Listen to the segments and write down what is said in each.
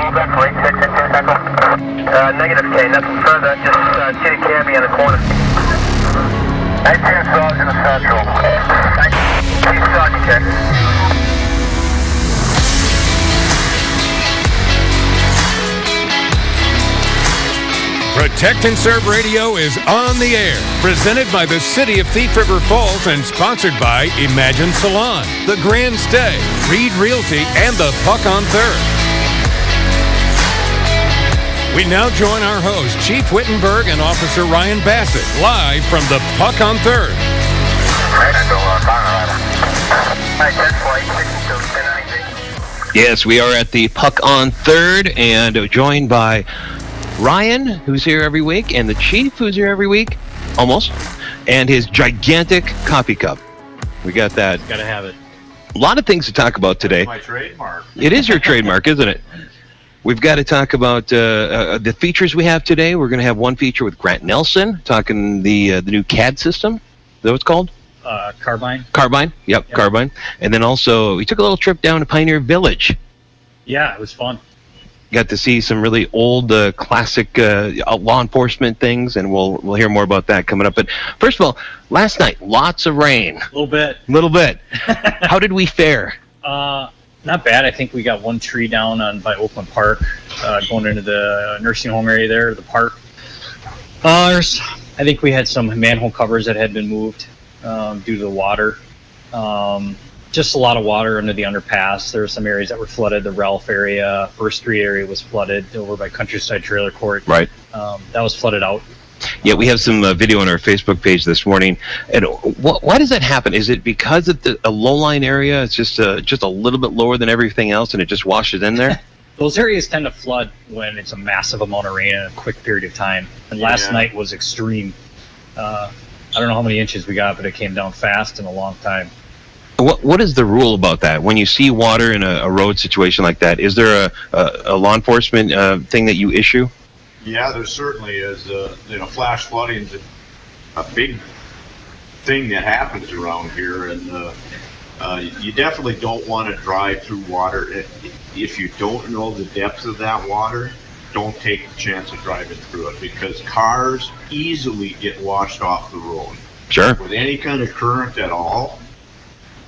Exactly, check, negative K, nothing further, just city cabbie on the corner. 19 Sergeant Central. 19 Sergeant, check. Protect and Serve Radio is on the air, presented by the City of Thief River Falls and sponsored by Imagine Salon, The Grand Stay, Reed Realty, and the Puck on Third. We now join our hosts, Chief Wittenberg and Officer Ryan Bassett, live from the Puck on Third. Yes, we are at the Puck on Third and joined by Ryan, who's here every week, and the Chief, who's here every week, almost, and his gigantic coffee cup. We got that. Gotta have it. A lot of things to talk about today. That's my trademark. It is your trademark, isn't it? We've got to talk about the features we have today. We're going to have one feature with Grant Nelson, talking the new CAD system. Is that what it's called? Carbine. Carbine. Yep, Carbine. And then also, we took a little trip down to Pioneer Village. Yeah, it was fun. Got to see some really old, classic law enforcement things, and we'll hear more about that coming up. But first of all, last night, lots of rain. A little bit. Little bit. How did we fare? Not bad. I think we got one tree down by Oakland Park, going into the nursing home area there, the park. I think we had some manhole covers that had been moved due to the water. Just a lot of water under the underpass. There were some areas that were flooded. The Ralph area, First Street area was flooded over by Countryside Trailer Court. Right. That was flooded out. Yeah, we have some video on our Facebook page this morning. And why does that happen? Is it because it's a low-lying area? It's just a little bit lower than everything else, and it just washes in there? Those areas tend to flood when it's a massive amount of rain in a quick period of time. And last night was extreme. I don't know how many inches we got, but it came down fast in a long time. What is the rule about that? When you see water in a road situation like that, is there a law enforcement thing that you issue? Yeah, there certainly is. Flash flooding is a big thing that happens around here, and you definitely don't want to drive through water. If you don't know the depth of that water, don't take the chance of driving through it, because cars easily get washed off the road. Sure. With any kind of current at all.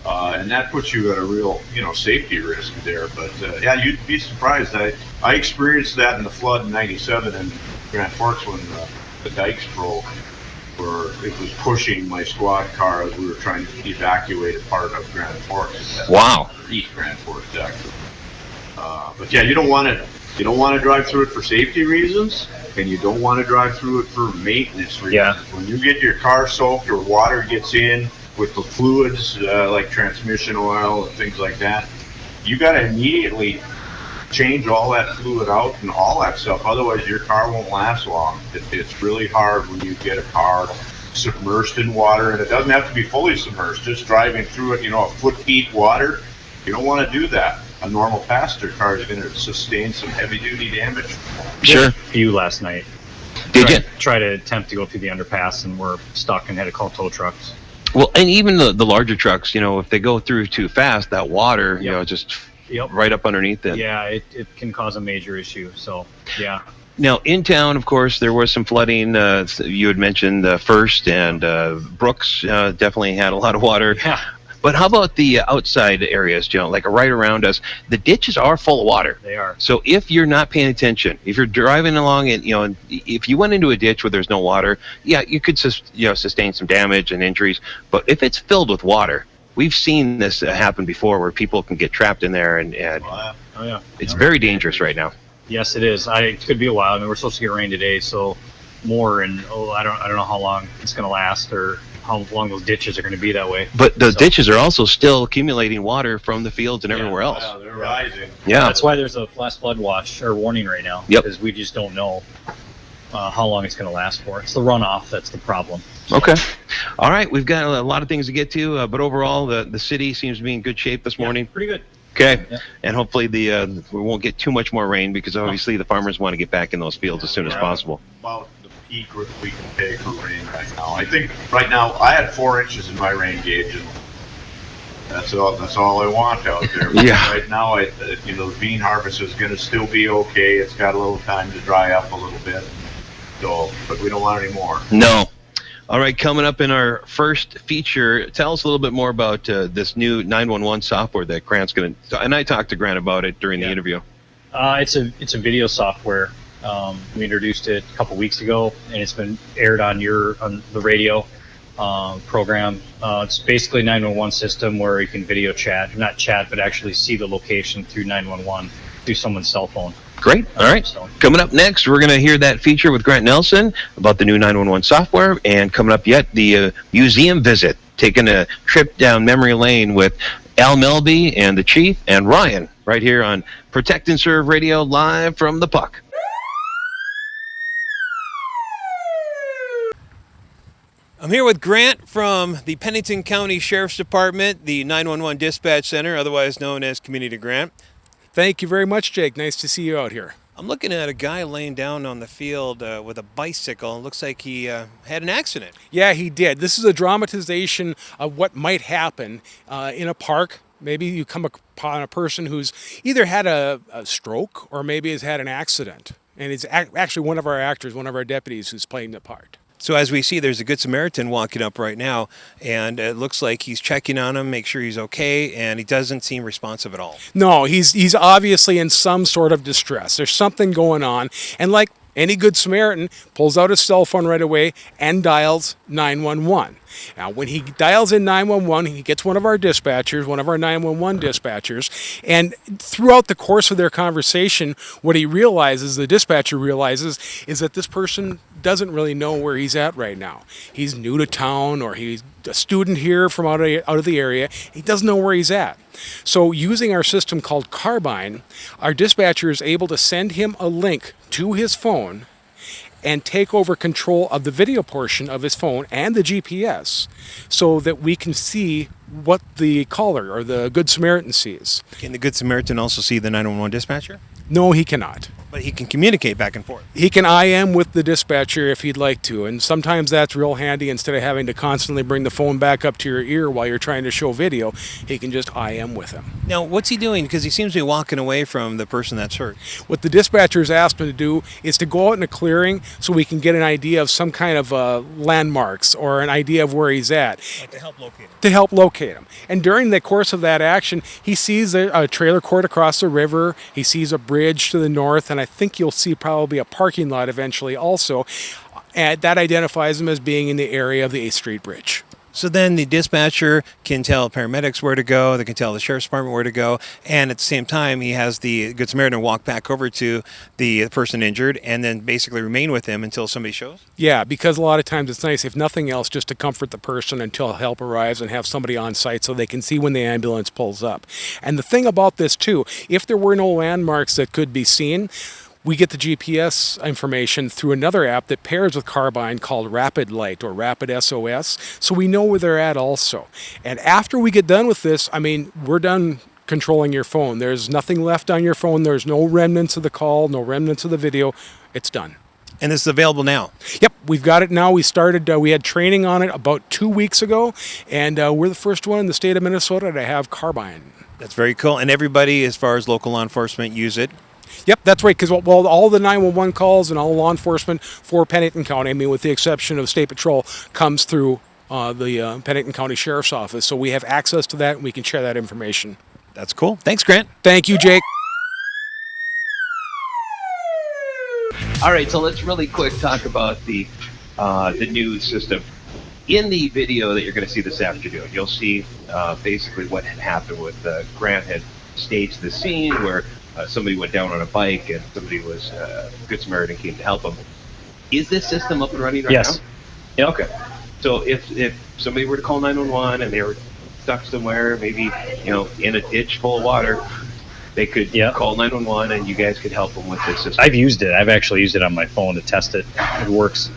And that puts you at a real, safety risk there. But yeah, you'd be surprised. I experienced that in the flood in '97 in Grand Forks when the dikes broke, where it was pushing my squad car as we were trying to evacuate a part of Grand Forks. Wow. East Grand Forks, actually. But yeah, you don't want to drive through it for safety reasons, and you don't want to drive through it for maintenance reasons. Yeah. When you get your car soaked or water gets in with the fluids like transmission oil and things like that, you got to immediately change all that fluid out and all that stuff. Otherwise, your car won't last long. It's really hard when you get a car submerged in water, and it doesn't have to be fully submerged. Just driving through it, a foot deep water, you don't want to do that. A normal passenger car is going to sustain some heavy-duty damage. Sure. A few last night. Did you? Try to attempt to go through the underpass, and we're stuck and had to call tow trucks. Well, and even the larger trucks, if they go through too fast, that water, just right up underneath it. Yeah, it can cause a major issue. So, yeah. Now, in town, of course, there was some flooding. You had mentioned First and Brooks definitely had a lot of water. Yeah. But how about the outside areas, Joe? Like right around us, the ditches are full of water. They are. So if you're not paying attention, if you're driving along and if you went into a ditch where there's no water, yeah, you could sustain some damage and injuries. But if it's filled with water, we've seen this happen before, where people can get trapped in there, and oh yeah, it's very dangerous right now. Yes, it is. It could be a while. I mean, we're supposed to get rain today, so more, and I don't know how long it's going to last or how long those ditches are going to be that way. But those ditches are also still accumulating water from the fields and everywhere else. Yeah, they're rising. Yeah. That's why there's a flash flood watch or warning right now. Yep. Because we just don't know how long it's going to last for. It's the runoff that's the problem. Okay. All right. We've got a lot of things to get to, but overall, the city seems to be in good shape this morning. Pretty good. Okay. Yeah. And hopefully we won't get too much more rain, because obviously the farmers want to get back in those fields as soon as possible. About the peak we can take for rain right now. I think right now I had 4 inches in my rain gauge, and That's all I want out there. Yeah. Right now, the bean harvest is going to still be okay. It's got a little time to dry up a little bit. So, but we don't want any more. No. All right, coming up in our first feature, tell us a little bit more about this new 911 software that Grant's going to. And I talked to Grant about it during the interview. It's a video software. We introduced it a couple weeks ago, and it's been aired on the radio program. It's basically a 911 system where you can video chat, not chat, but actually see the location through 911 through someone's cell phone. Great. All right. Coming up next, we're going to hear that feature with Grant Nelson about the new 911 software, and coming up yet, the museum visit, taking a trip down memory lane with Al Melby and the Chief and Ryan right here on Protect and Serve Radio, live from the Puck. I'm here with Grant from the Pennington County Sheriff's Department, the 911 Dispatch Center, otherwise known as Community Grant. Thank you very much, Jake. Nice to see you out here. I'm looking at a guy laying down on the field with a bicycle. It looks like he had an accident. Yeah, he did. This is a dramatization of what might happen in a park. Maybe you come upon a person who's either had a stroke or maybe has had an accident. And it's actually one of our actors, one of our deputies who's playing the part. So as we see, there's a Good Samaritan walking up right now, and it looks like he's checking on him, make sure he's okay, and he doesn't seem responsive at all. No, he's obviously in some sort of distress. There's something going on, and like any Good Samaritan, pulls out his cell phone right away and dials 911. Now, when he dials in 911, he gets one of our dispatchers, one of our 911 dispatchers, and throughout the course of their conversation, what he realizes, the dispatcher realizes, is that this person doesn't really know where he's at right now. He's new to town, or he's a student here from out of the area. He doesn't know where he's at. So using our system called Carbine, our dispatcher is able to send him a link to his phone and take over control of the video portion of his phone and the GPS so that we can see what the caller or the Good Samaritan sees. Can the Good Samaritan also see the 911 dispatcher? No, he cannot. But he can communicate back and forth. He can IM with the dispatcher if he'd like to, and sometimes that's real handy. Instead of having to constantly bring the phone back up to your ear while you're trying to show video, he can just IM with him. Now, what's he doing? Because he seems to be walking away from the person that's hurt. What the dispatcher's asked him to do is to go out in a clearing so we can get an idea of some kind of landmarks or an idea of where he's at. To help locate him. To help locate him. And during the course of that action, he sees a trailer court across the river, he sees a bridge to the north, and I think you'll see probably a parking lot eventually also. And that identifies him as being in the area of the 8th Street Bridge. So then the dispatcher can tell paramedics where to go, they can tell the sheriff's department where to go, and at the same time he has the Good Samaritan walk back over to the person injured and then basically remain with him until somebody shows? Yeah, because a lot of times it's nice, if nothing else, just to comfort the person until help arrives and have somebody on site so they can see when the ambulance pulls up. And the thing about this too, if there were no landmarks that could be seen, we get the GPS information through another app that pairs with Carbine called Rapid Light or Rapid SOS, so we know where they're at also. And after we get done with this, I mean, we're done controlling your phone. There's nothing left on your phone. There's no remnants of the call, no remnants of the video. It's done. And this is available now? Yep, we've got it now. We started, we had training on it about 2 weeks ago, and we're the first one in the state of Minnesota to have Carbine. That's very cool. And everybody, as far as local law enforcement, use it? Yep, that's right, because well, all the 911 calls and all law enforcement for Pennington County, I mean, with the exception of State Patrol, comes through the Pennington County Sheriff's Office. So we have access to that, and we can share that information. That's cool. Thanks, Grant. Thank you, Jake. All right, so let's really quick talk about the new system. In the video that you're going to see this afternoon, you'll see basically what had happened with Grant had staged the scene where somebody went down on a bike and somebody was Good Samaritan came to help him. Is this system up and running right Yes. now? Yeah. Okay. So if somebody were to call 911 and they were stuck somewhere, maybe in a ditch full of water, they could call 911 and you guys could help them with this system. I've used it. I've actually used it on my phone to test it. It works.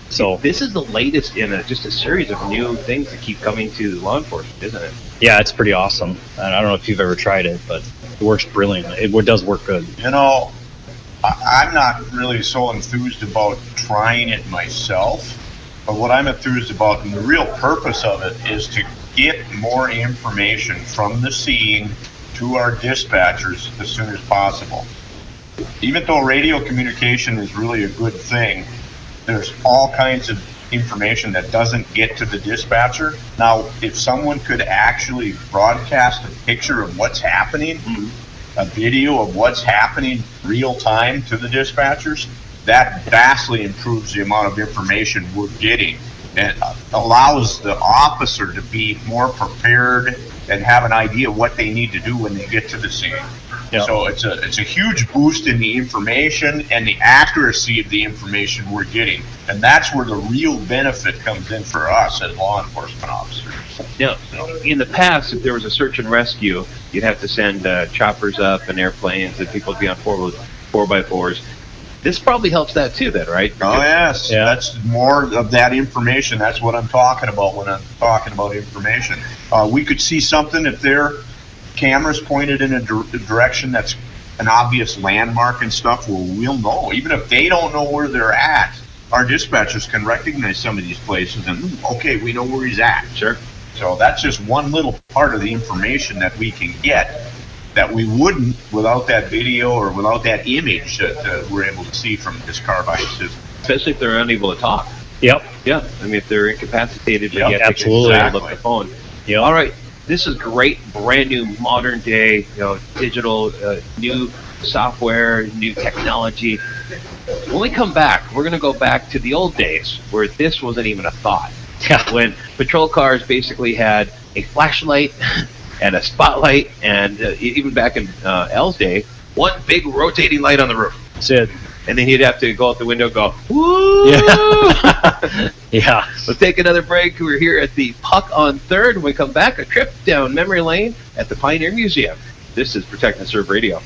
So this is the latest in just a series of new things that keep coming to law enforcement, isn't it? yeah, it's pretty awesome. And I don't know if you've ever tried it, but it works brilliantly. It does work good. I'm not really so enthused about trying it myself, but what I'm enthused about and the real purpose of it is to get more information from the scene to our dispatchers as soon as possible. Even though radio communication is really a good thing, there's all kinds of information that doesn't get to the dispatcher. Now, if someone could actually broadcast a picture of what's happening, a video of what's happening real time to the dispatchers, that vastly improves the amount of information we're getting and allows the officer to be more prepared and have an idea what they need to do when they get to the scene. Yep. So it's a huge boost in the information and the accuracy of the information we're getting. And that's where the real benefit comes in for us as law enforcement officers. Now, in the past, if there was a search and rescue, you'd have to send choppers up and airplanes, and people would be on 4x4s. This probably helps that too, then, right? Oh, yes. Yeah. That's more of that information. That's what I'm talking about when I'm talking about information. We could see something if their cameras pointed in a direction that's an obvious landmark and stuff. Well, we'll know. Even if they don't know where they're at, our dispatchers can recognize some of these places and, okay, we know where he's at. Sure. So that's just one little part of the information that we can get that we wouldn't without that video or without that image that we're able to see from this carbine system. Especially if they're unable to talk. Yep. Yeah, I mean, if they're incapacitated, but Yep, yet absolutely. they can still look at the phone. Yep. All right, this is great, brand new, modern day, digital, new software, new technology. When we come back, we're going to go back to the old days where this wasn't even a thought. Yeah. When patrol cars basically had a flashlight and a spotlight, and even back in L's day, one big rotating light on the roof. That's it. And then he'd have to go out the window and go, woo! Yeah. Yeah. Let's take another break. We're here at the Puck on 3rd. When we come back, a trip down memory lane at the Pioneer Museum. This is Protect and Serve Radio.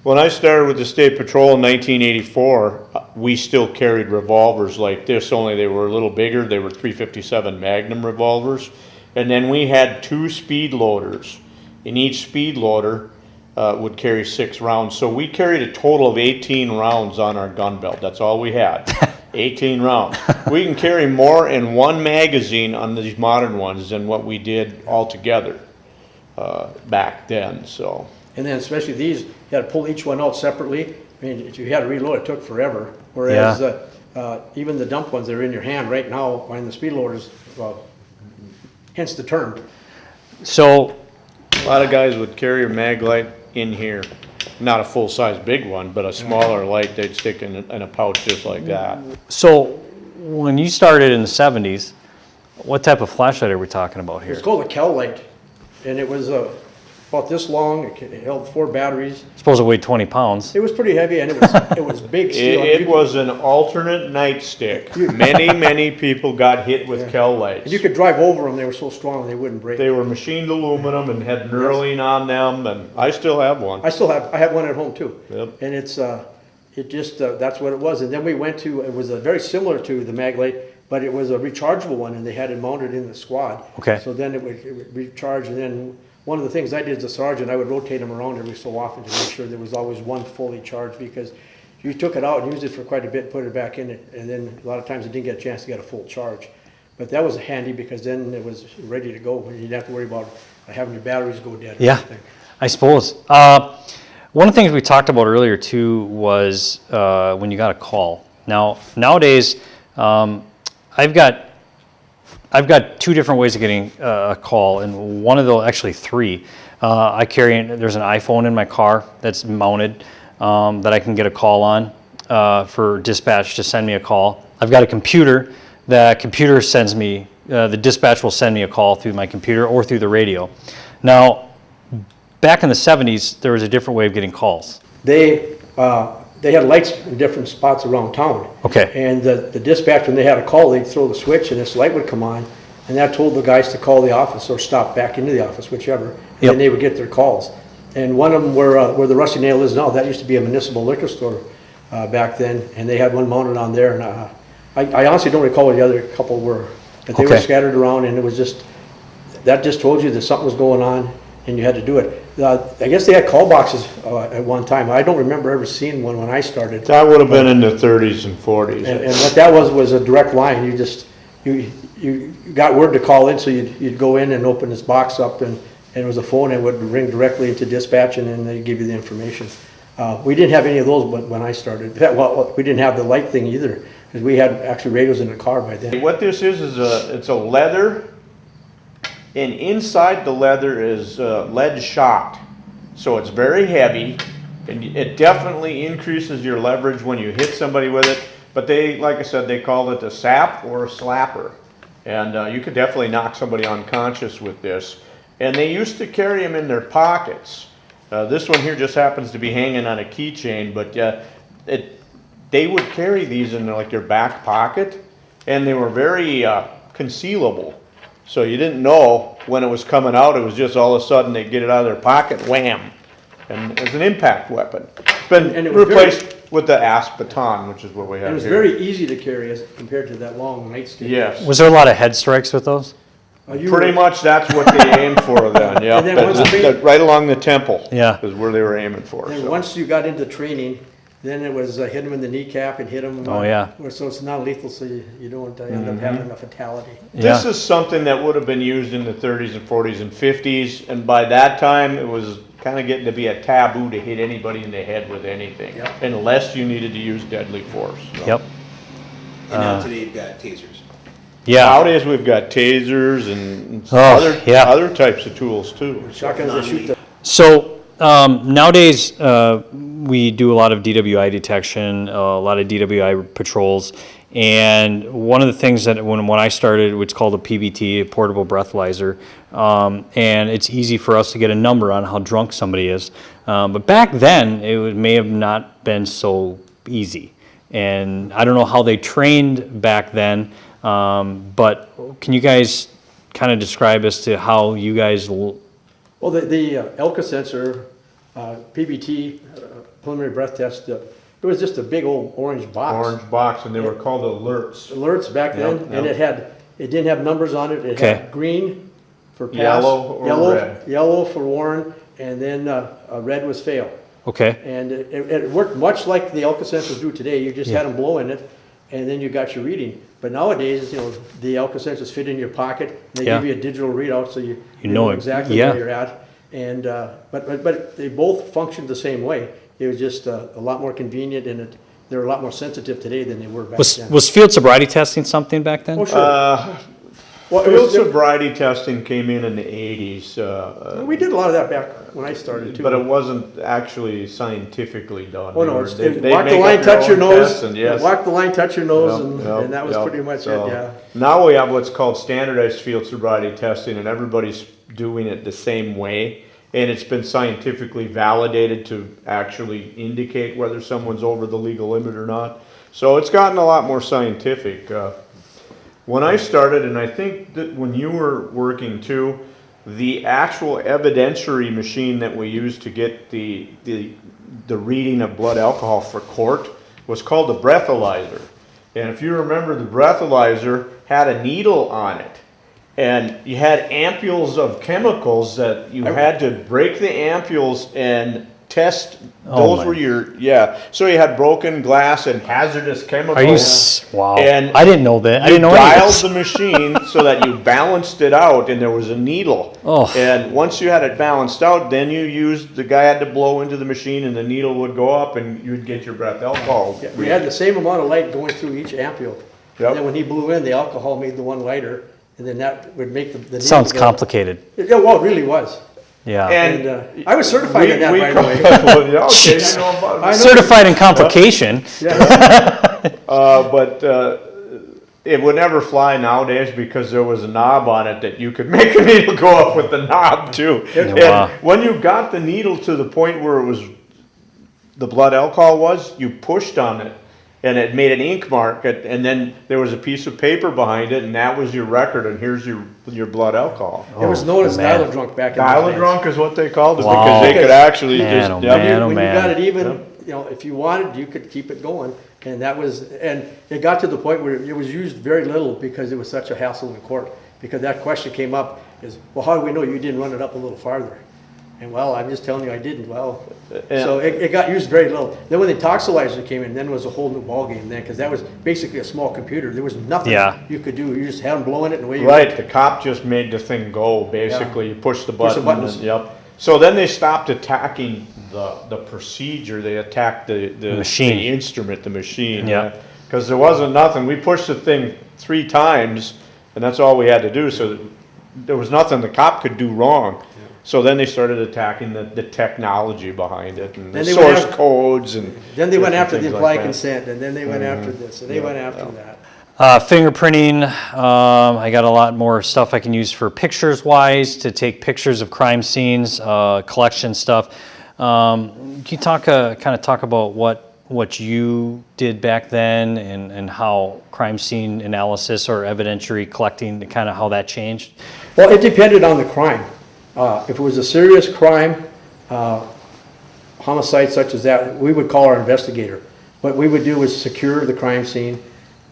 When I started with the State Patrol in 1984, we still carried revolvers like this, only they were a little bigger. They were .357 Magnum revolvers. And then we had 2 speed loaders. And each speed loader would carry 6 rounds. So we carried a total of 18 rounds on our gun belt. That's all we had, 18 rounds. We can carry more in one magazine on these modern ones than what we did altogether back then, so. And then especially these, you had to pull each one out separately. I mean, if you had to reload, it took forever. Whereas even the dump ones that are in your hand right now, on the speed loaders, well, hence the term. So, A lot of guys would carry a mag light in here. Not a full-size big one, but a smaller light they'd stick in a pouch just like that. so when you started in the 70s, what type of flashlight are we talking about here? It's called a Kel light. And it was about this long, it held 4 batteries. Suppose it weighed 20 pounds. It was pretty heavy and it was big steel. It was an alternate nightstick. Many people got hit with Kel lights. And you could drive over them, they were so strong they wouldn't break. They were machined aluminum and had knurling on them, and I still have one. I have one at home too. Yep. And it's, that's what it was. And then we went to, it was very similar to the Maglite, but it was a rechargeable one and they had it mounted in the squad. Okay. So then it would recharge, and then one of the things I did as a sergeant, I would rotate them around every so often to make sure there was always one fully charged, because you took it out and used it for quite a bit, put it back in it, and then a lot of times it didn't get a chance to get a full charge. But that was handy because then it was ready to go. You didn't have to worry about having your batteries go dead. or Yeah, anything. I suppose. One of the things we talked about earlier too was when you got a call. Now, nowadays, I've got 2 different ways of getting a call, and one of those, actually 3. There's an iPhone in my car that's mounted that I can get a call on for dispatch to send me a call. I've got a computer. The computer sends me, the dispatch will send me a call through my computer or through the radio. Now, back in the 70s, there was a different way of getting calls. They had lights in different spots around town. Okay. And the dispatch, when they had a call, they'd throw the switch and this light would come on, and that told the guys to call the office or stop back into the office, whichever. And Yep. then they would get their calls. And one of them where the Rusty Nail is now, that used to be a municipal liquor store back then, and they had one mounted on there. And I honestly don't recall what the other couple were, but they were Okay. scattered around, and it was just, that just told you that something was going on. and you had to do it. I guess they had call boxes at one time. I don't remember ever seeing one when I started. That would have been in the 30s and 40s. And what that was a direct line. You got word to call in, so you'd go in and open this box up, and it was a phone, and it would ring directly into dispatch, and then they give you the information. We didn't have any of those when I started. Well, we didn't have the light thing either, because we had actually radios in the car by then. What this is it's a leather, and inside the leather is lead shot. So it's very heavy, and it definitely increases your leverage when you hit somebody with it. But they, like I said, they call it a sap or a slapper. And you could definitely knock somebody unconscious with this. And they used to carry them in their pockets. This one here just happens to be hanging on a keychain, but they would carry these in like their back pocket, and they were very concealable. So you didn't know when it was coming out. It was just all of a sudden they'd get it out of their pocket, wham, and it's an impact weapon. It's been And it was replaced with the ASP baton, which is what we have It was here. very easy to carry as compared to that long nightstick. Yes. Was there a lot of head strikes with those? Pretty much that's what they aimed for then, yeah. And then once Right along the temple. Yeah. Is where they were aiming for. And so. once you got into training, then it was hit them in the kneecap and hit them. Oh, yeah. So it's not lethal, so you don't end up having a fatality. This is something that would have been used in the 30s and 40s and 50s, and by that time it was kind of getting to be a taboo to hit anybody in the head with anything, Yep. unless you needed to use deadly force. So. Yep. And now today you've got tasers. Yeah. Nowadays we've got tasers and Oh, yeah. other types of tools too. Shotguns that shoot the So nowadays we do a lot of DWI detection, a lot of DWI patrols, and one of the things that when I started, it's called a PBT, a portable breathalyzer, and it's easy for us to get a number on how drunk somebody is. But back then, may have not been so easy, and I don't know how they trained back then. But can you guys kind of describe as to how you guys? Well, the ELCA sensor, PBT, preliminary breath test, it was just a big old orange box. Orange box, and they were called alerts. Alerts back then, Yep, and yep. it didn't have numbers on it. It Okay. had green for pass, Yellow or red. yellow for warn, and then red was fail. Okay. And it worked much like the ELCA sensors do today. You just had them blow in it, and then you got your reading. But nowadays, the ELCA sensors fit in your pocket. And they Yeah. give you a digital readout, so you know exactly yeah. where you're at. And but they both functioned the same way. It was just a lot more convenient, and they're a lot more sensitive today than they were back then. Was field sobriety testing something back then? Oh, sure. Well, it Field was, sobriety testing came in the 80s. we did a lot of that back when I started too. But it wasn't actually scientifically done. Oh, They no, were- it's they- they'd walk the make line, up their touch your own nose. tests, and yes. Walk the line, touch your nose, Yep, and that was yep. pretty much So, it, yeah. Now we have what's called standardized field sobriety testing, and everybody's doing it the same way. And it's been scientifically validated to actually indicate whether someone's over the legal limit or not. So it's gotten a lot more scientific. When I started, and I think that when you were working too, the actual evidentiary machine that we used to get the reading of blood alcohol for court was called a breathalyzer. And if you remember, the breathalyzer had a needle on it. And you had ampules of chemicals that you had to break the ampules and test. Oh, Those my. were so you had broken glass and hazardous chemicals. Are you? Wow. And I didn't know that. I didn't know any of dialed this. the machine so that you balanced it out, and there was a needle. Oh. And once you had it balanced out, then the guy had to blow into the machine, and the needle would go up, and you'd get your breath alcohol. Yeah, we had the same amount of light going through each ampule. Yep. And then when he blew in, the alcohol made the one lighter, and then that would make the needle Sounds go. complicated. Yeah, well, it really was. Yeah. And I was certified in that, by the way. Well, yeah, okay, Jeez. I know about it. I know. Certified in complication. Yeah. But it would never fly nowadays because there was a knob on it that you could make a needle go up with the knob too. And Wow. when you got the needle to the point where the blood alcohol was, you pushed on it and it made an ink mark, and then there was a piece of paper behind it, and that was your record, and here's your blood alcohol. It was known as man. dial drunk back in those days. Dial-a-drunk is what they called it, Wow. because they could actually Man, just... oh, yep. man. When you got it even, Yep. if you wanted, you could keep it going. And it got to the point where it was used very little because it was such a hassle in court. Because that question came up is, well, how do we know you didn't run it up a little farther? And well, I'm just telling you, I didn't. Well, so it got used very little. Then when the Toxalizer came in, then it was a whole new ballgame then, because that was basically a small computer. There was nothing you could do. You just had them blowing it and away you Right, went. the cop just made the thing go, basically. You push the Push the button. buttons. Yep. So then they stopped attacking the procedure, they attacked the machine. the instrument, the machine. Yeah. Because there wasn't nothing, we pushed the thing 3 times, and that's all we had to do, so there was nothing the cop could do wrong. So then they started attacking the technology behind it, and the Then they went source after- codes, and. Then they went different after the things like implied that. consent, and then they went after this, and they went after that. Fingerprinting, I got a lot more stuff I can use for pictures wise, to take pictures of crime scenes, collection stuff. Can you kind of talk about what you did back then, and how crime scene analysis or evidentiary collecting, kind of how that changed? Well, it depended on the crime. If it was a serious crime, homicide such as that, we would call our investigator. What we would do was secure the crime scene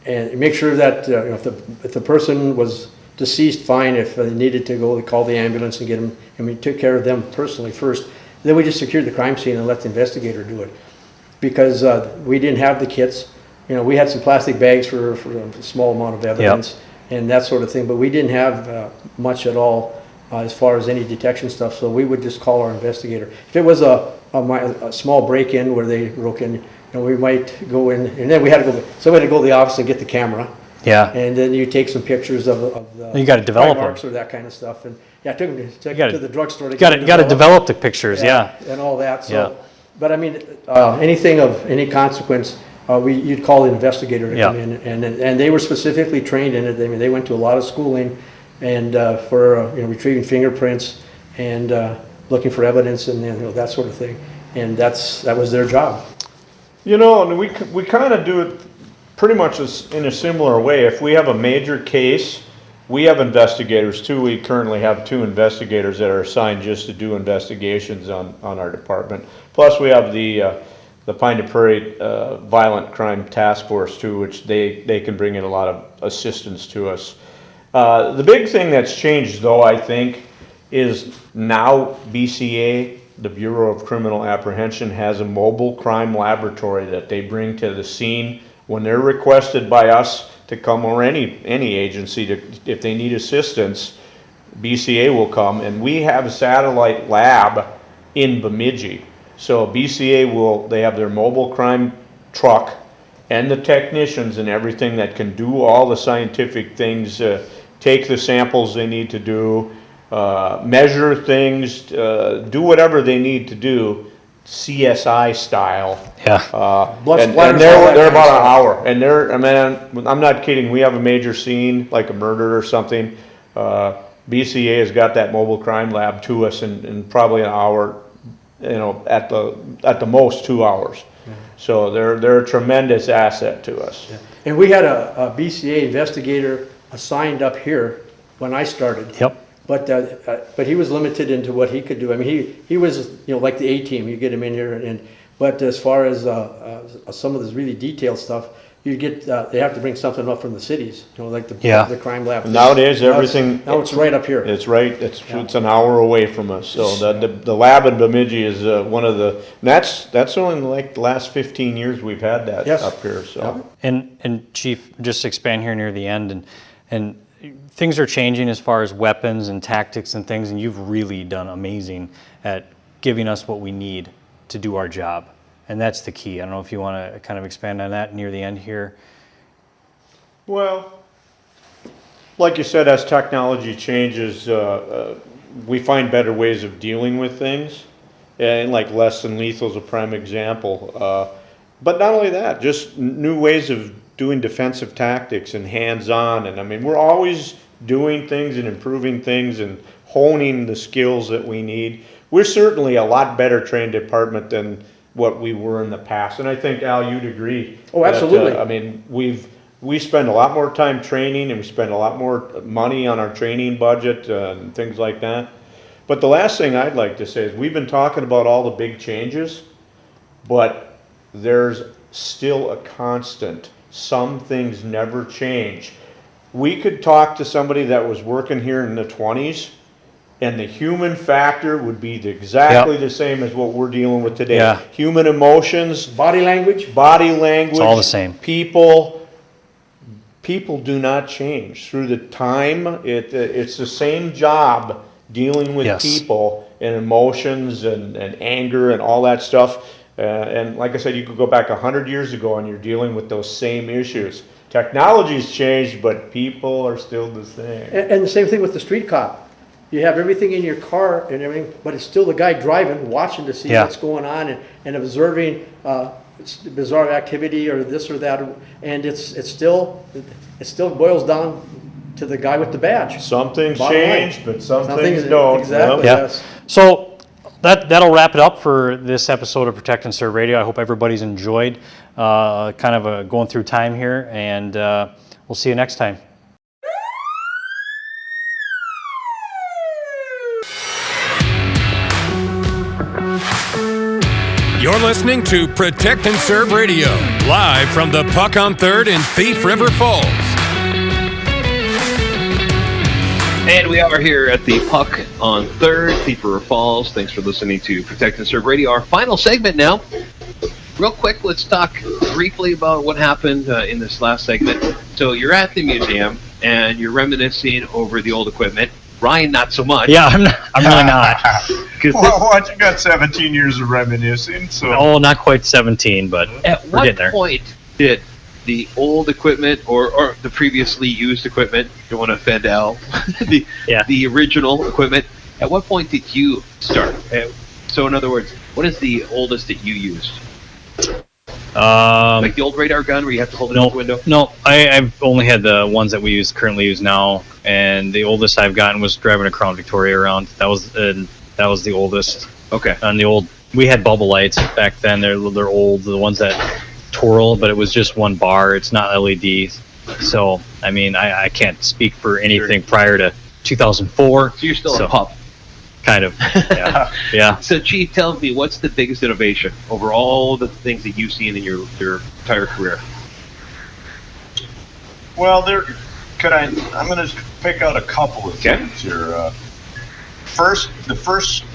and make sure that if the person was deceased, fine. If they needed to go, we called the ambulance and get them, and we took care of them personally first. Then we just secured the crime scene and let the investigator do it, because we didn't have the kits. We had some plastic bags for a small amount of evidence and that sort of thing, but we didn't have much at all as far as any detection stuff. So we would just call our investigator. If it was a small break-in where they broke in, we might go in, and then we had to go to the office and get the camera. Yeah. And then you take some pictures of the You gotta develop marks them. or that kind of stuff. And I took them to the drugstore. You got to develop the pictures, yeah. And all that. So, Yeah. but I mean, anything of any consequence, you'd call the investigator to come in, and they were specifically trained in it. I mean, they went to a lot of schooling, and for retrieving fingerprints and looking for evidence and that sort of thing. And that was their job. And we kind of do it pretty much in a similar way. If we have a major case, we have investigators too. We currently have 2 investigators that are assigned just to do investigations on our department. Plus we have the Pine to Prairie Violent Crime Task Force too, which they can bring in a lot of assistance to us. The big thing that's changed though, I think, is now BCA, the Bureau of Criminal Apprehension, has a mobile crime laboratory that they bring to the scene when they're requested by us to come, or any agency, if they need assistance. BCA will come, and we have a satellite lab in Bemidji. So BCA they have their mobile crime truck and the technicians and everything that can do all the scientific things, take the samples they need to do, measure things, do whatever they need to do, CSI style. Yeah. And they're about an hour, and I'm not kidding. We have a major scene like a murder or something. BCA has got that mobile crime lab to us in probably an hour, at the most 2 hours. So they're a tremendous asset to us. Yeah. And we had a BCA investigator assigned up here when I started. Yep. But he was limited into what he could do. I mean, he was like the A-team. You get him in here, but as far as some of this really detailed stuff, they have to bring something up from the cities, like the crime lab. Nowadays, everything. Now it's right up here. It's right. It's an hour away from us. So the lab in Bemidji is one of the. That's only like the last 15 years we've had that up here. So. And Chief, just to expand here near the end, and things are changing as far as weapons and tactics and things, and you've really done amazing at giving us what we need to do our job. And that's the key. I don't know if you want to kind of expand on that near the end here. Well, like you said, as technology changes, we find better ways of dealing with things. And like less than lethal is a prime example. But not only that, just new ways of doing defensive tactics and hands-on. And I mean, we're always doing things and improving things and honing the skills that we need. We're certainly a lot better trained department than what we were in the past. And I think, Al, you'd agree. Oh, absolutely. I mean, we spend a lot more time training, and we spend a lot more money on our training budget and things like that. But the last thing I'd like to say is we've been talking about all the big changes, but there's still a constant. Some things never change. We could talk to somebody that was working here in the 20s, And the human factor would be exactly the same as what we're dealing with today. Yeah. Human emotions, Body language? body language. It's all the same. People do not change through the time. It's the same job dealing with Yes. people and emotions and anger and all that stuff. And like I said, you could go back 100 years ago and you're dealing with those same issues. Technology's changed, but people are still the same. And the same thing with the street cop. You have everything in your car and everything, but it's still the guy driving, watching to see Yeah. what's going on and observing bizarre activity or this or that. And it still boils down to the guy with the badge. Some things Bottom line. change, but some Some things things- don't. exactly. Yep. Yeah. Yes. So that'll wrap it up for this episode of Protect and Serve Radio. I hope everybody's enjoyed going through time here, and we'll see you next time. You're listening to Protect and Serve Radio, live from the Puck on 3rd in Thief River Falls. And we are here at the Puck on 3rd, Thief River Falls. Thanks for listening to Protect and Serve Radio. Our final segment now. Real quick, let's talk briefly about what happened in this last segment. So you're at the museum, and you're reminiscing over the old equipment. Ryan, not so much. Yeah, I'm really not. Well, what, you got 17 years of reminiscing, so... Oh, not quite 17, but At we're what getting there. point did the old equipment or the previously used equipment, don't want to offend Al, the original equipment, at what point did you start? So in other words, what is the oldest that you used? Like the old radar gun where you have to hold it out the window? No, I've only had the ones that we currently use now, and the oldest I've gotten was driving a Crown Victoria around. That was the oldest. Okay. And we had bubble lights back then. They're old, the ones that twirl, but it was just one bar. It's not LED. So I mean, I can't speak for anything prior to 2004. So you're still a pup. Kind of. Yeah. Yeah. So Chief, tell me, what's the biggest innovation over all the things that you've seen in your entire career? Well, I'm going to pick out a couple of things here.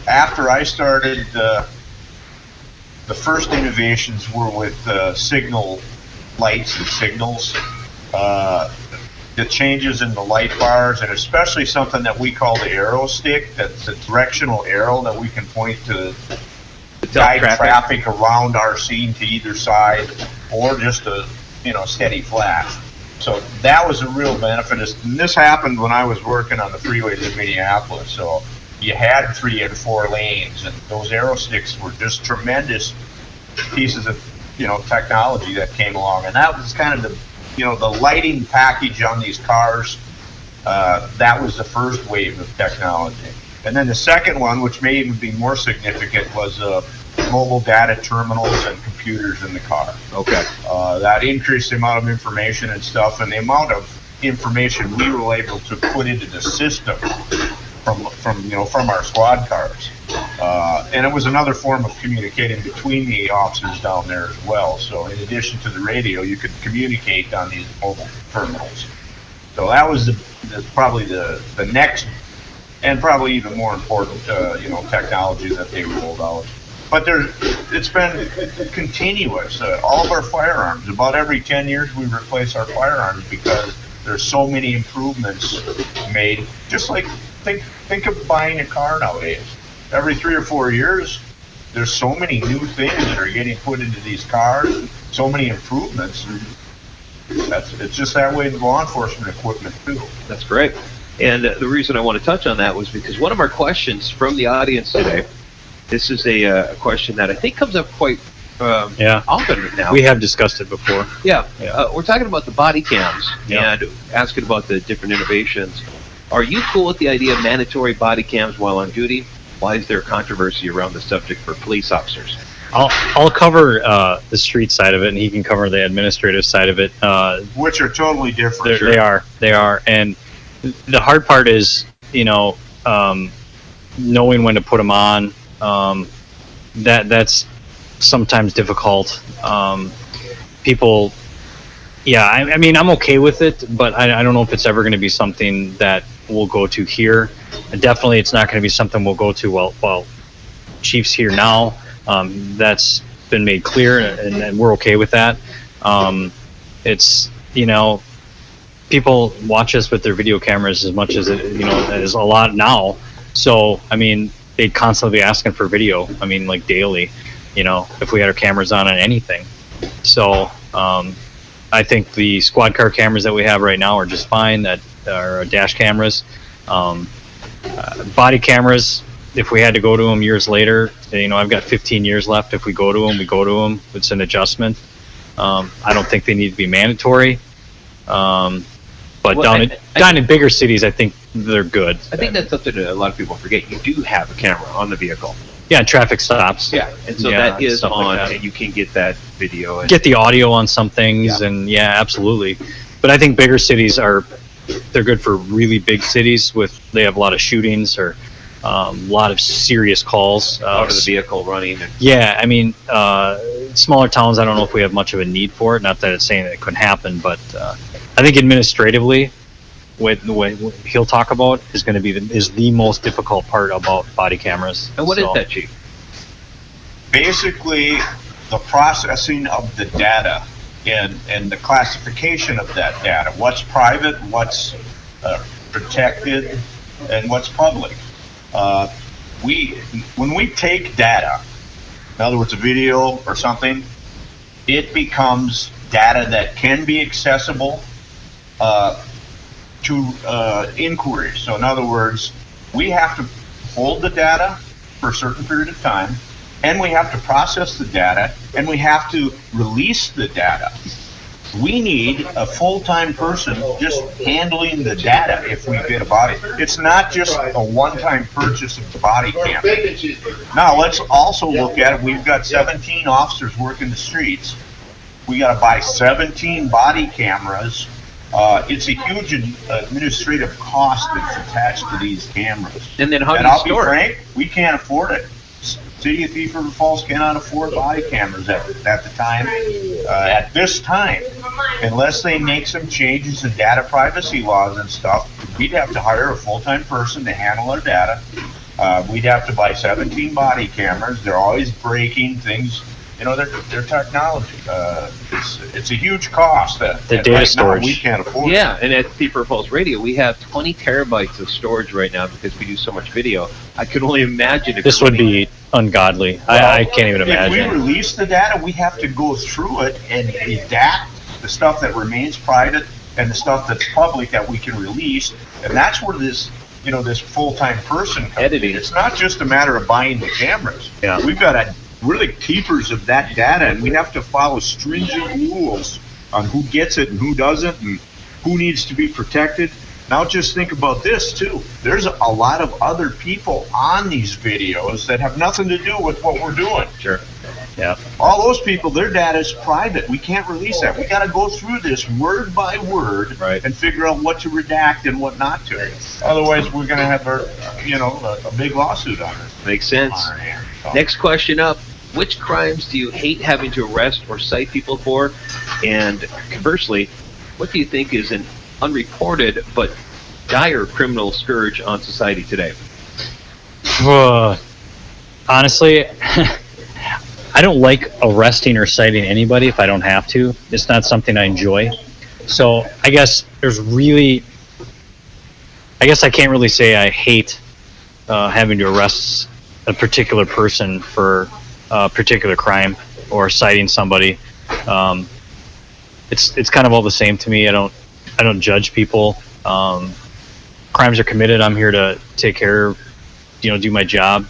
After I started, the first innovations were with signal lights and signals. The changes in the light bars, and especially something that we call the arrow stick, that's a directional arrow that we can point to guide traffic around our scene to either side, or just a steady flash. So that was a real benefit. And this happened when I was working on the freeways in Minneapolis. So you had 3 and 4 lanes, and those arrow sticks were just tremendous pieces of technology that came along. And that was kind of the lighting package on these cars. That was the first wave of technology. And then the second one, which may even be more significant, was mobile data terminals and computers in the car. Okay. That increased the amount of information and stuff, and the amount of information we were able to put into the system from our squad cars. And it was another form of communicating between the officers down there as well. So in addition to the radio, you could communicate on these mobile terminals. So that was probably the next, and probably even more important, technology that they rolled out. But it's been continuous. All of our firearms, about every 10 years we replace our firearms because there's so many improvements made. Just like think of buying a car nowadays. Every 3 or 4 years, there's so many new things that are getting put into these cars, so many improvements. It's just that way with law enforcement equipment too. That's great. And the reason I want to touch on that was because one of our questions from the audience today, this is a question that I think comes up quite often now. We have discussed it before. Yeah. We're talking about the body cams and asking about the different innovations. Are you cool with the idea of mandatory body cams while on duty? Why is there controversy around the subject for police officers? I'll cover the street side of it, and he can cover the administrative side of it. Which are totally different. They are. And the hard part is, knowing when to put them on. That's sometimes difficult. People, I mean, I'm okay with it, but I don't know if it's ever going to be something that we'll go to here. definitely it's not going to be something we'll go to while Chief's here now. That's been made clear, and we're okay with that. It's, you know, people watch us with their video cameras as much as as a lot now. So I mean, they'd constantly be asking for video. I mean, like daily, if we had our cameras on anything. So I think the squad car cameras that we have right now are just fine. That are dash cameras. Body cameras, if we had to go to them years later, I've got 15 years left. If we go to them, we go to them. It's an adjustment. I don't think they need to be mandatory. But down in bigger cities, I think they're good. I think that's something that a lot of people forget. You do have a camera on the vehicle. Yeah, traffic stops. Yeah, and so that is on, like that. and you can get that video. And Get the audio on some things, and absolutely. But I think bigger cities they're good for really big cities they have a lot of shootings or a lot of serious calls. out of the vehicle running. Yeah, I mean, smaller towns, I don't know if we have much of a need for it. Not that it's saying that it couldn't happen, but I think administratively, what he'll talk about is going to be is the most difficult part about body cameras. And what is that, Chief? Basically, the processing of the data and the classification of that data. What's private, what's protected, and what's public. When we take data, in other words, a video or something, it becomes data that can be accessible to inquiries. So in other words, we have to hold the data for a certain period of time, and we have to process the data, and we have to release the data. We need a full-time person just handling the data if we get a body. It's not just a one-time purchase of the body cam. Now, let's also look at it. We've got 17 officers working the streets. We got to buy 17 body cameras. It's a huge administrative cost that's attached to these cameras. And then how do And you I'll be store it? frank, we can't afford it. City of Thief River Falls cannot afford body cameras at this time, unless they make some changes in data privacy laws and stuff. We'd have to hire a full-time person to handle our data. We'd have to buy 17 body cameras. They're always breaking things. Their technology. It's a huge cost. The data right storage. Now we can't afford it. Yeah, and at Thief River Falls Radio, we have 20 terabytes of storage right now because we do so much video. I could only imagine if This would be ungodly. I can't even If imagine. we release the data, we have to go through it and adapt the stuff that remains private and the stuff that's public that we can release. And that's where this full-time person comes Editing. in. It's not just a matter of buying the cameras. Yeah. We're the keepers of that data, and we have to follow stringent rules on who gets it and who doesn't and who needs to be protected. Now just think about this too. There's a lot of other people on these videos that have nothing to do with what we're doing. Sure. Yeah. All those people, their data is private. We can't release that. We got to go through this word by word and figure out what to redact and what not to. Otherwise, we're going to have a big lawsuit on it. Makes sense. On our hands. So. Next question up. Which crimes do you hate having to arrest or cite people for? And conversely, what do you think is an unreported but dire criminal scourge on society today? Honestly, I don't like arresting or citing anybody if I don't have to. It's not something I enjoy. So I guess I can't really say I hate having to arrest a particular person for a particular crime or citing somebody. It's kind of all the same to me. I don't judge people. Crimes are committed. I'm here to take care, do my job.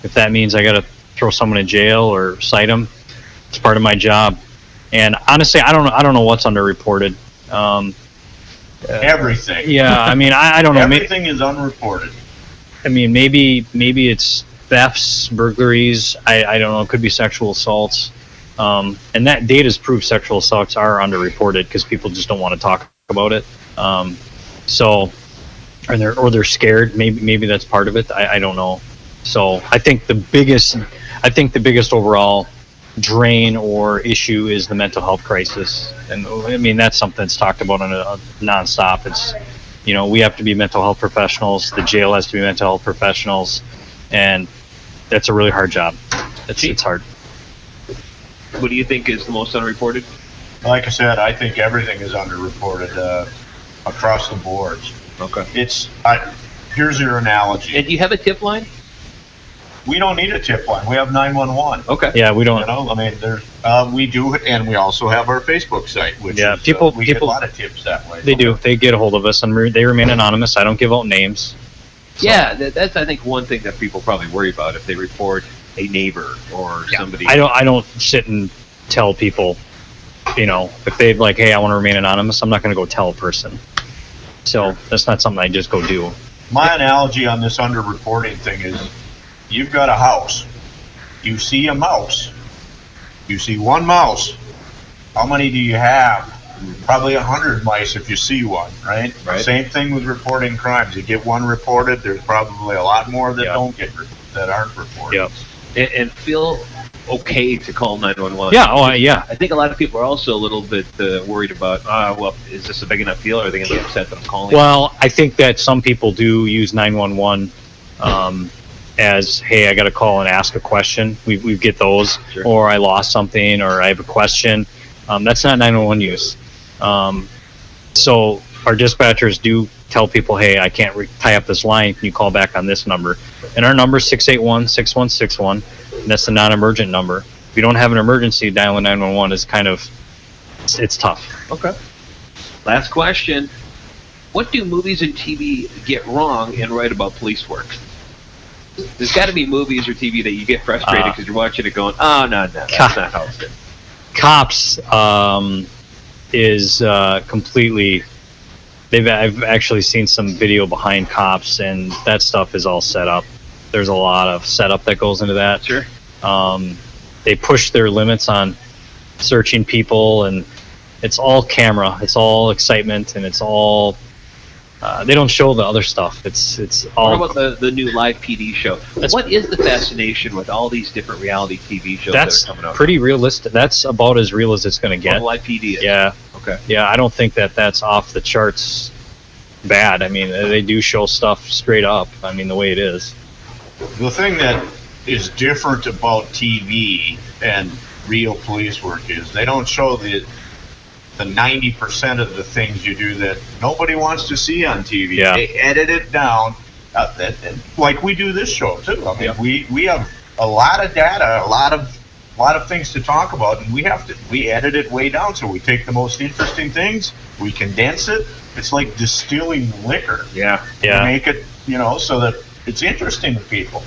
If that means I got to throw someone in jail or cite them, it's part of my job. And honestly, I don't know what's underreported. Everything. Yeah, I mean, I don't know. Everything is unreported. I mean, maybe it's thefts, burglaries. I don't know. It could be sexual assaults. And that data's proof sexual assaults are underreported because people just don't want to talk about it. They're scared. Maybe that's part of it. I don't know. So I think the biggest overall drain or issue is the mental health crisis. And I mean, that's something that's talked about on a nonstop. You know, we have to be mental health professionals. The jail has to be mental health professionals, and that's a really hard job. It's hard. What do you think is the most unreported? Like I said, I think everything is underreported across the board. Okay. Here's your analogy. And do you have a tip line? We don't need a tip line. We have 911. Okay. Yeah, we don't. You know, I mean, we do, and we also have our Facebook site, which Yeah, is, people- we get a people- lot of tips that way. They do. They get a hold of us, and they remain anonymous. I don't give out names. Yeah, that's I think one thing that people probably worry about if they report a neighbor or somebody. I don't sit and tell people, you know, if they're like, hey, I want to remain anonymous, I'm not going to go tell a person. So that's not something I just go do. My analogy on this underreporting thing is, you've got a house. You see a mouse. You see one mouse. How many do you have? Probably 100 mice if you see one, right? Right. Same thing with reporting crimes. You get one reported, there's probably a lot more that Yeah. that aren't reported. Yep. And feel okay to call 911. Yeah. Oh, yeah. I think a lot of people are also a little bit worried about, well, is this a big enough deal? Are they going to be upset that I'm calling? Well, I think that some people do use 911 as, hey, I got to call and ask a question. We get those, Sure. or I lost something, or I have a question. That's not 911 use. So our dispatchers do tell people, hey, I can't tie up this line. Can you call back on this number? And our number is 681-6161, and that's the non-emergent number. If you don't have an emergency, dialing 911 is kind of, it's tough. Okay. Last question. What do movies and TV get wrong and right about police work? There's got to be movies or TV that you get frustrated because you're watching it going, oh, no, that's not how it's done. Cops is completely. I've actually seen some video behind Cops, and that stuff is all set up. There's a lot of setup that goes into that. Sure. They push their limits on searching people, and it's all camera. It's all excitement, and it's all. They don't show the other stuff. It's all. What about the new live PD show? What is the fascination with all these different reality TV shows That's that are coming out? pretty realistic. That's about as real as it's going to Oh, get. live PD is. Yeah. Okay. Yeah, I don't think that's off the charts bad. I mean, they do show stuff straight up. I mean, the way it is. The thing that is different about TV and real police work is they don't show the 90% of the things you do that nobody wants to see on TV. Yeah. They edit it down, like we do this show too. I mean, we have a lot of data, a lot of things to talk about, and we edit it way down. So we take the most interesting things, we condense it. It's like distilling liquor. Yeah. Yeah. We make it, so that it's interesting to people.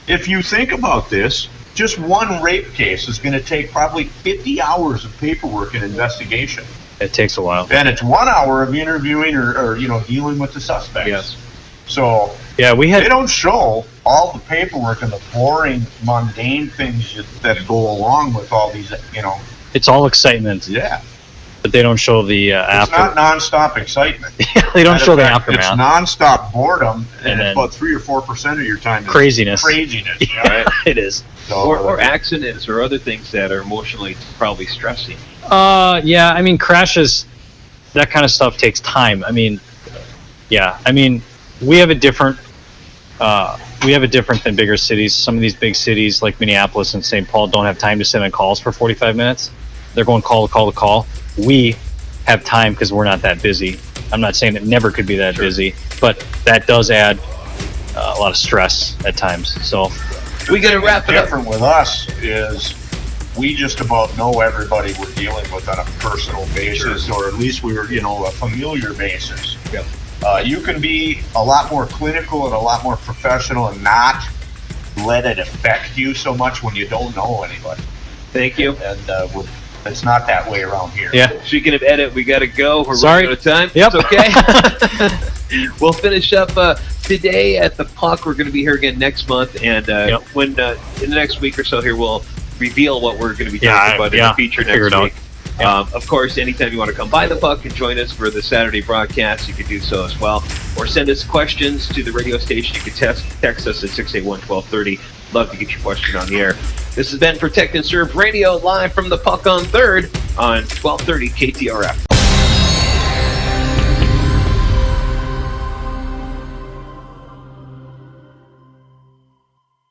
If you think about this, just one rape case is going to take probably 50 hours of paperwork and investigation. It takes a while. And it's 1 hour of interviewing or dealing with the suspects. Yes. So Yeah, we they had. don't show all the paperwork and the boring, mundane things that go along with all these, It's all excitement, yeah. but they don't show the It's after. not nonstop excitement. They don't show the Matter of fact, aftermath. It's nonstop boredom, And and then- it's about 3 or 4% of your time is Craziness. Craziness. Yeah, it is. So, Or accidents or other things that are emotionally probably stressing. Yeah, I mean, crashes, that kind of stuff takes time. I mean, yeah, I mean, we have a different than bigger cities. Some of these big cities like Minneapolis and St. Paul don't have time to sit on calls for 45 minutes. They're going call to call to call. We have time because we're not that busy. I'm not saying it never could be that busy, but that does add a lot of stress at times. So We got to wrap it up. different with us is we just about know everybody we're dealing with on a personal basis, or at least we're, a familiar basis. Yep. You can be a lot more clinical and a lot more professional and not let it affect you so much when you don't know anybody. Thank you. And it's not that way around here. yeah, Speaking of edit, we got to go. We're Sorry. running out of time. Yep. It's okay. We'll finish up today at the Puck. We're going to be here again next month, and when in the next week or so here, we'll reveal what we're going to be talking about in the feature figure it next out. week. Of course, anytime you want to come by the Puck and join us for the Saturday broadcast, you can do so as well. Or send us questions to the radio station. You can text us at 681-1230. Love to get your question on the air. This has been Protect and Serve Radio live from the Puck on 3rd on 1230 KTRF.